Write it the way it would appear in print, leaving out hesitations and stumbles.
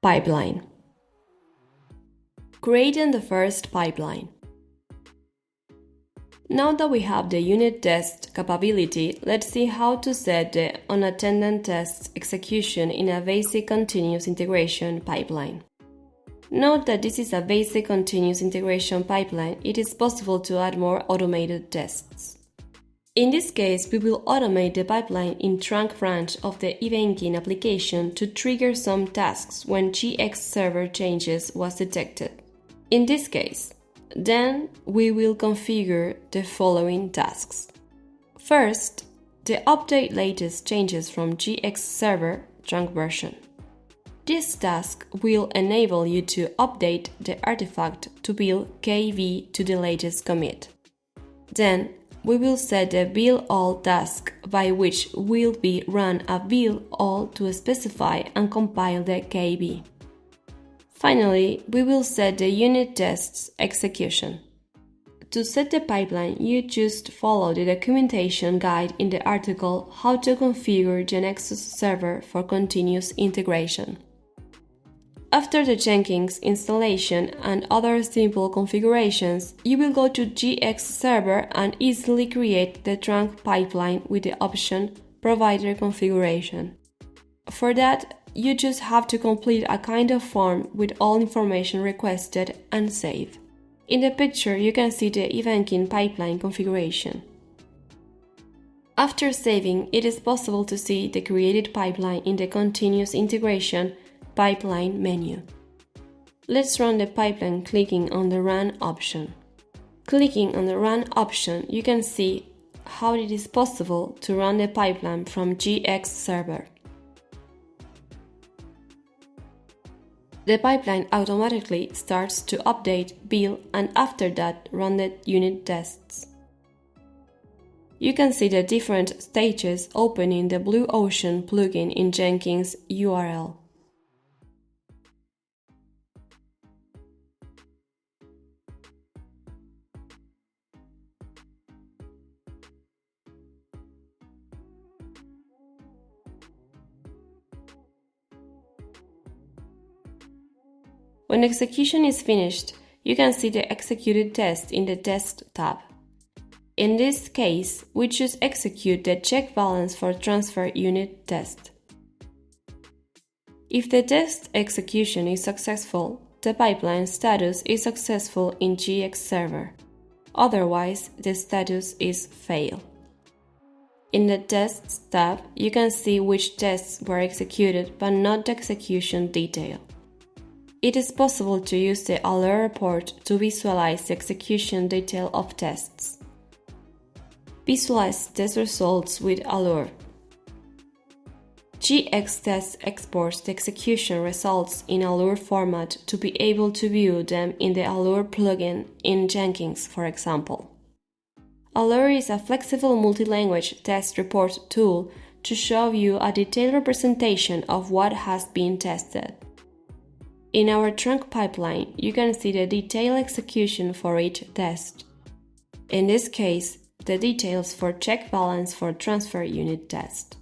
Pipeline. Creating the first pipeline. Now that we have the unit test capability, let's see how to set the unattended tests execution in a basic continuous integration pipeline. Note that this is a basic continuous integration pipeline. It is possible to add more automated tests. In this case, we will automate the pipeline in trunk branch of the eventing application to trigger some tasks when GXserver changes was detected. In this case, then we will configure the following tasks. First, the update latest changes from GXserver trunk version. This task will enable you to update the artifact to build KV to the latest commit. Then, we will set the build all task by which will be run a build all to specify and compile the KB. Finally, we will set the unit tests execution. To set the pipeline, you just follow the documentation guide in the article How to configure GXserver for continuous integration. After the Jenkins installation and other simple configurations, you will go to GXserver and easily create the trunk pipeline with the option Provider Configuration. For that, you just have to complete a kind of form with all information requested and save. In the picture, you can see the eventing pipeline configuration. After saving, it is possible to see the created pipeline in the Continuous Integration pipeline menu. Let's run the pipeline clicking on the Run option. Clicking on the Run option, you can see how it is possible to run the pipeline from GXserver. The pipeline automatically starts to update, build, and after that run the unit tests. You can see the different stages open in the Blue Ocean plugin in Jenkins URL. When execution is finished, you can see the executed test in the Test tab. In this case, we choose Execute the check balance for transfer unit test. If the test execution is successful, the pipeline status is successful in GXserver. Otherwise, the status is Fail. In the Tests tab, you can see which tests were executed but not the execution detail. It is possible to use the Allure report to visualize the execution detail of tests. Visualize test results with Allure. GXTest exports the execution results in Allure format to be able to view them in the Allure plugin in Jenkins, for example. Allure is a flexible multi-language test report tool to show you a detailed representation of what has been tested. In our trunk pipeline, you can see the detailed execution for each test. In this case, the details for check balance for transfer unit test.